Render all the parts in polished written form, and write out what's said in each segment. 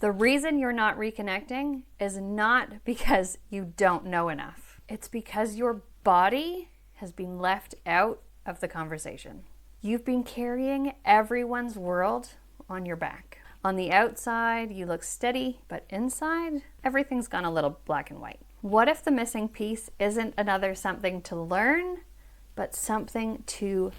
The reason you're not reconnecting is not because you don't know enough. It's because your body has been left out of the conversation. You've been carrying everyone's world on your back. On the outside, you look steady, but inside, everything's gone a little black and white. What if the missing piece isn't another something to learn, but something to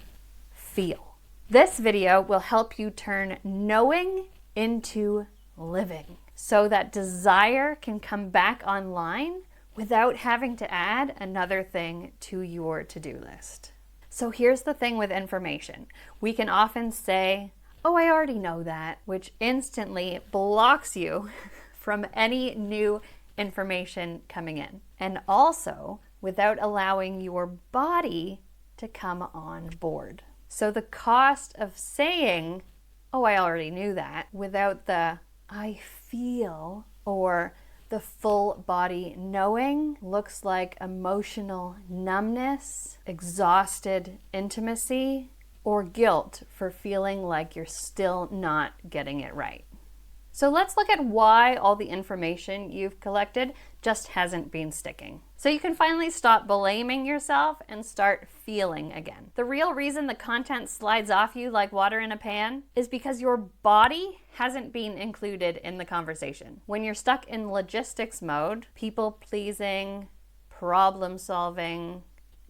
feel? This video will help you turn knowing into living so that desire can come back online without having to add another thing to your to-do list. So here's the thing with information. We can often say, oh, I already know that, which instantly blocks you from any new information coming in. And also without allowing your body to come on board. So the cost of saying, oh, I already knew that, without the I feel or the full body knowing looks like emotional numbness, exhausted intimacy, or guilt for feeling like you're still not getting it right. So let's look at why all the information you've collected just hasn't been sticking. So you can finally stop blaming yourself and start feeling again. The real reason the content slides off you like water in a pan is because your body hasn't been included in the conversation. When you're stuck in logistics mode, people pleasing, problem solving,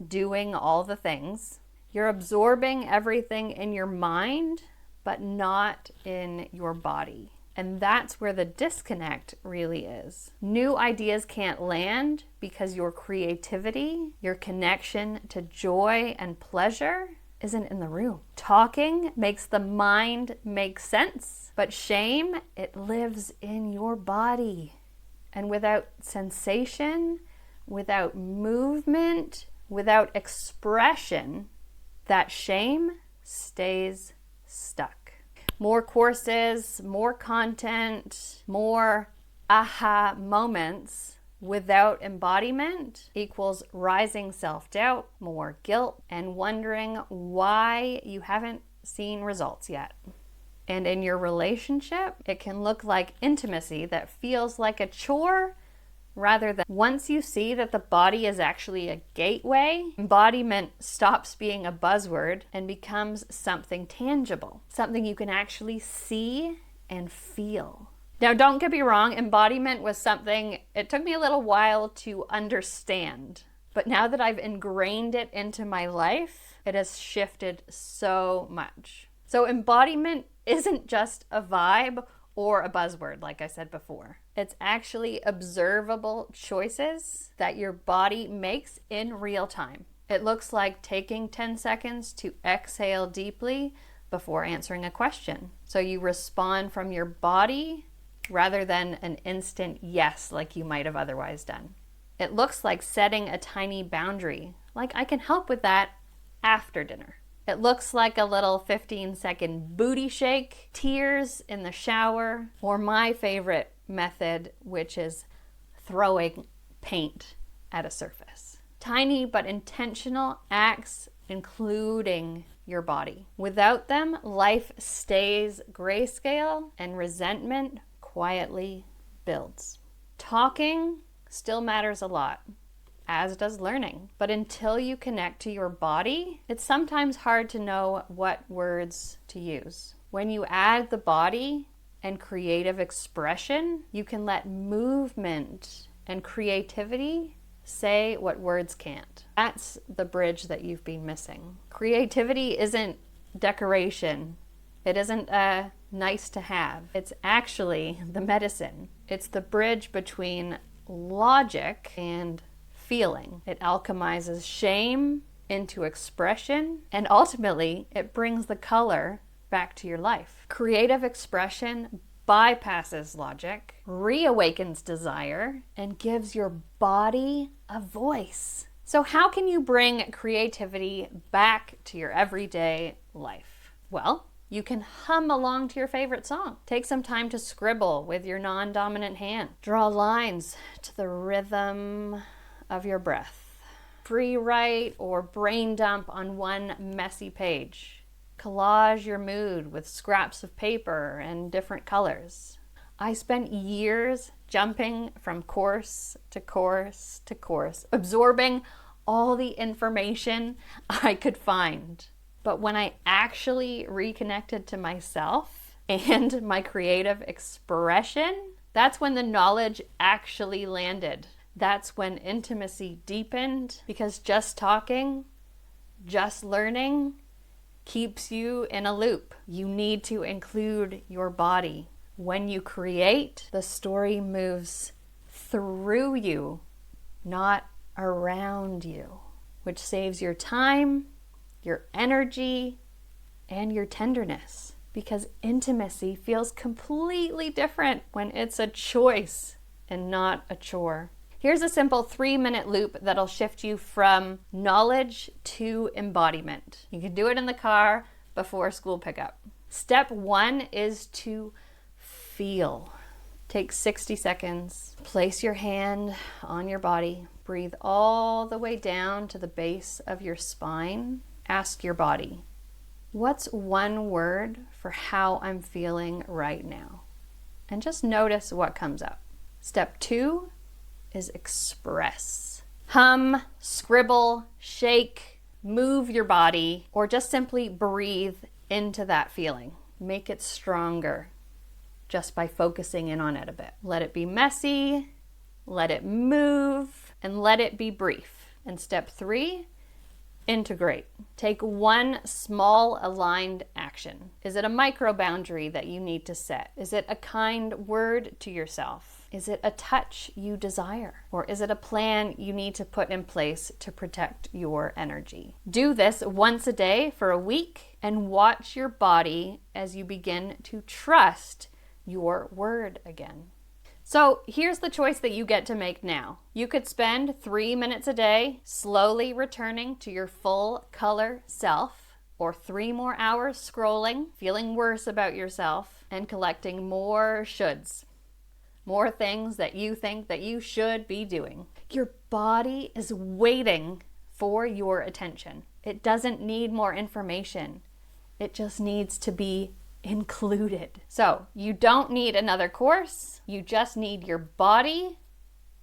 doing all the things, you're absorbing everything in your mind, but not in your body. And that's where the disconnect really is. New ideas can't land because your creativity, your connection to joy and pleasure isn't in the room. Talking makes the mind make sense, but shame, it lives in your body. And without sensation, without movement, without expression, that shame stays stuck. More courses, more content, more aha moments without embodiment equals rising self-doubt, more guilt, and wondering why you haven't seen results yet. And in your relationship, it can look like intimacy that feels like a chore rather than once you see that the body is actually a gateway, embodiment stops being a buzzword and becomes something tangible, something you can actually see and feel. Now, don't get me wrong, embodiment was something it took me a little while to understand, but now that I've ingrained it into my life, it has shifted so much. So embodiment isn't just a vibe or a buzzword, like I said before. It's actually observable choices that your body makes in real time. It looks like taking 10 seconds to exhale deeply before answering a question. So you respond from your body rather than an instant yes like you might have otherwise done. It looks like setting a tiny boundary, like I can help with that after dinner. It looks like a little 15-second booty shake, tears in the shower, or my favorite method, which is throwing paint at a surface. Tiny but intentional acts, including your body. Without them, life stays grayscale and resentment quietly builds. Talking still matters a lot, as does learning. But until you connect to your body, it's sometimes hard to know what words to use. When you add the body and creative expression, you can let movement and creativity say what words can't. That's the bridge that you've been missing. Creativity isn't decoration. It isn't a nice to have. It's actually the medicine. It's the bridge between logic and feeling. It alchemizes shame into expression, and ultimately it brings the color back to your life. Creative expression bypasses logic, reawakens desire, and gives your body a voice. So how can you bring creativity back to your everyday life? Well, you can hum along to your favorite song. Take some time to scribble with your non-dominant hand. Draw lines to the rhythm of your breath. Free write or brain dump on one messy page. Collage your mood with scraps of paper and different colors. I spent years jumping from course to course to course, absorbing all the information I could find. But when I actually reconnected to myself and my creative expression, that's when the knowledge actually landed. That's when intimacy deepened, because just talking, just learning keeps you in a loop. You need to include your body. When you create, the story moves through you, not around you, which saves your time, your energy, and your tenderness, because intimacy feels completely different when it's a choice and not a chore. Here's a simple 3-minute loop that'll shift you from knowledge to embodiment. You can do it in the car before school pickup. Step 1 is to feel. Take 60 seconds. Place your hand on your body. Breathe all the way down to the base of your spine. Ask your body, what's one word for how I'm feeling right now? And just notice what comes up. Step 2 is express. Hum, scribble, shake, move your body, or just simply breathe into that feeling. Make it stronger just by focusing in on it a bit. Let it be messy, let it move, and let it be brief. And step 3, integrate. Take one small aligned action. Is it a micro boundary that you need to set? Is it a kind word to yourself? Is it a touch you desire? Or is it a plan you need to put in place to protect your energy? Do this once a day for a week and watch your body as you begin to trust your word again. So here's the choice that you get to make now. You could spend 3 minutes a day slowly returning to your full color self, or 3 more hours scrolling, feeling worse about yourself, and collecting more shoulds. More things that you think that you should be doing. Your body is waiting for your attention. It doesn't need more information. It just needs to be included. So you don't need another course. You just need your body,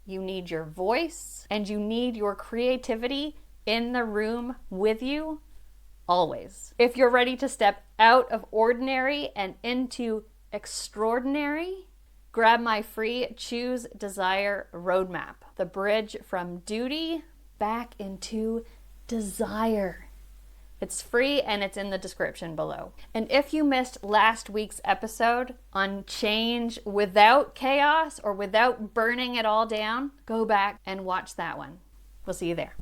you need your voice, and you need your creativity in the room with you always. If you're ready to step out of ordinary and into extraordinary, grab my free Choose Desire Roadmap, the bridge from duty back into desire. It's free and it's in the description below. And if you missed last week's episode on change without chaos or without burning it all down, go back and watch that one. We'll see you there.